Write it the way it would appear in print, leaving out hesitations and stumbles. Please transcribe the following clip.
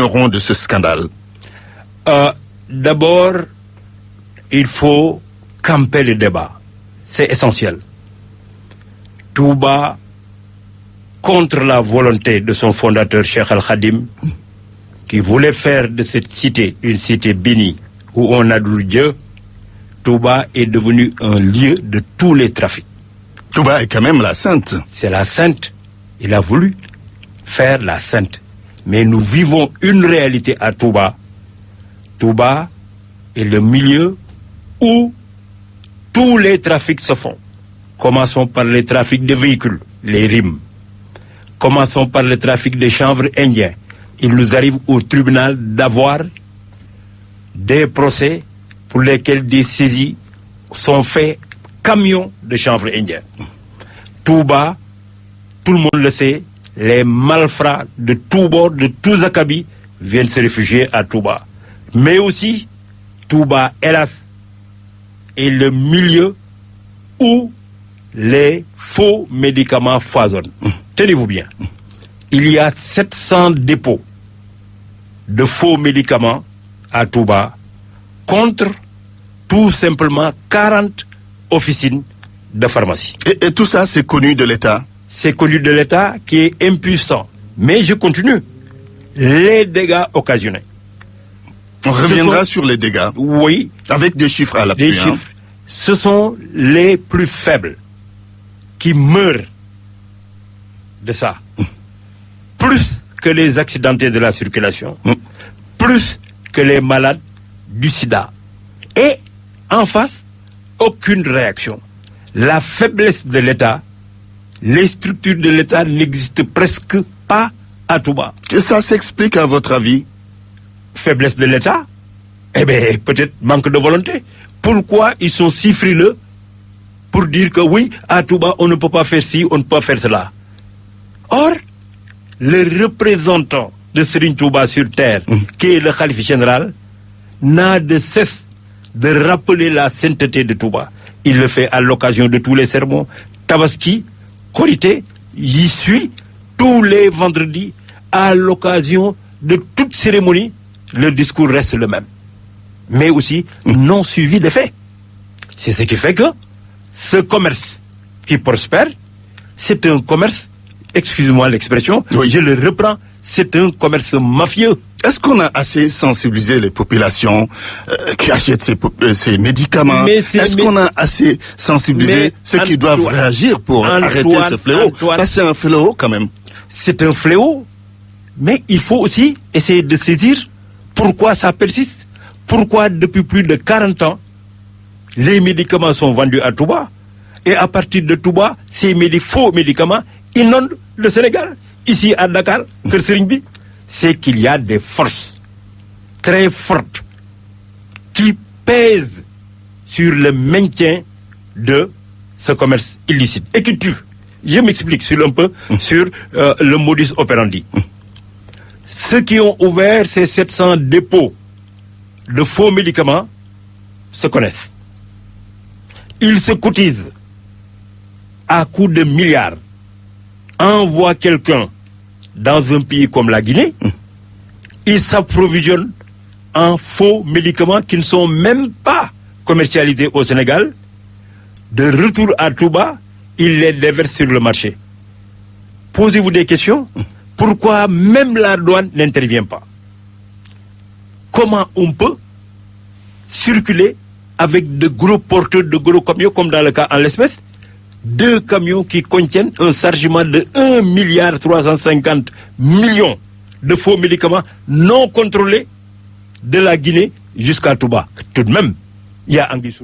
vignerons de ce scandale? D'abord, il faut camper le débat. C'est essentiel. Touba, contre la volonté de son fondateur Cheikh Al-Khadim, qui voulait faire de cette cité une cité bénie où on adoure Dieu, Touba est devenu un lieu de tous les trafics. Touba est quand même la sainte. C'est la sainte. Il a voulu faire la sainte. Mais nous vivons une réalité à Touba. Touba est le milieu où tous les trafics se font. Commençons par les trafics de véhicules, les rimes. Commençons par le trafic de chanvre indien. Il nous arrive au tribunal d'avoir des procès pour lesquels des saisies sont faits camions de chanvre indien. Touba, tout le monde le sait, les malfrats de tous bords, de tous acabits, viennent se réfugier à Touba. Mais aussi, Touba, hélas, est le milieu où les faux médicaments foisonnent. Tenez-vous bien, il y a 700 dépôts de faux médicaments à Touba contre tout simplement 40 officines de pharmacie. Et tout ça, c'est connu de l'État? C'est connu de l'État qui est impuissant. Mais je continue. Les dégâts occasionnés. On reviendra sur les dégâts. Oui. Avec des chiffres à l'appui. Des chiffres. Ce sont les plus faibles qui meurent de ça. Plus que les accidentés de la circulation. Plus que les malades du sida. Et en face, aucune réaction. La faiblesse de l'État, les structures de l'État n'existent presque pas à Touba. Que ça s'explique à votre avis? Faiblesse de l'État? Eh bien, peut-être manque de volonté. Pourquoi ils sont si frileux pour dire que oui, à Touba, on ne peut pas faire ci, on ne peut pas faire cela? Or, le représentant de Serigne Touba sur terre, qui est le khalife général, n'a de cesse de rappeler la sainteté de Touba. Il le fait à l'occasion de tous les sermons. Tabaski, Korité, y suit tous les vendredis, à l'occasion de toute cérémonie, le discours reste le même. Mais aussi non suivi de faits. C'est ce qui fait que ce commerce qui prospère, c'est un commerce, excusez-moi l'expression, oui. Je le reprends, c'est un commerce mafieux. Est-ce qu'on a assez sensibilisé les populations qui achètent ces médicaments? Est-ce qu'on a assez sensibilisé ceux qui doivent réagir pour arrêter ce fléau? Parce que c'est un fléau quand même. C'est un fléau, mais il faut aussi essayer de saisir pourquoi ça persiste. Pourquoi depuis plus de 40 ans, les médicaments sont vendus à Touba, et à partir de Touba, ces faux médicaments inondent le Sénégal. Ici à Dakar, Kër Serigne bi, c'est qu'il y a des forces très fortes qui pèsent sur le maintien de ce commerce illicite et qui tuent. Je m'explique un peu sur le modus operandi. Ceux qui ont ouvert ces 700 dépôts de faux médicaments se connaissent. Ils se cotisent à coups de milliards. Envoient quelqu'un dans un pays comme la Guinée, ils s'approvisionnent en faux médicaments qui ne sont même pas commercialisés au Sénégal. De retour à Touba, ils les déversent sur le marché. Posez-vous des questions. Pourquoi même la douane n'intervient pas? Comment on peut circuler avec de gros porteurs, de gros camions, comme dans le cas en l'espèce, 2 camions qui contiennent un chargement de 1,350 milliard de faux médicaments non contrôlés de la Guinée jusqu'à Touba? Tout de même, il y a Anguille.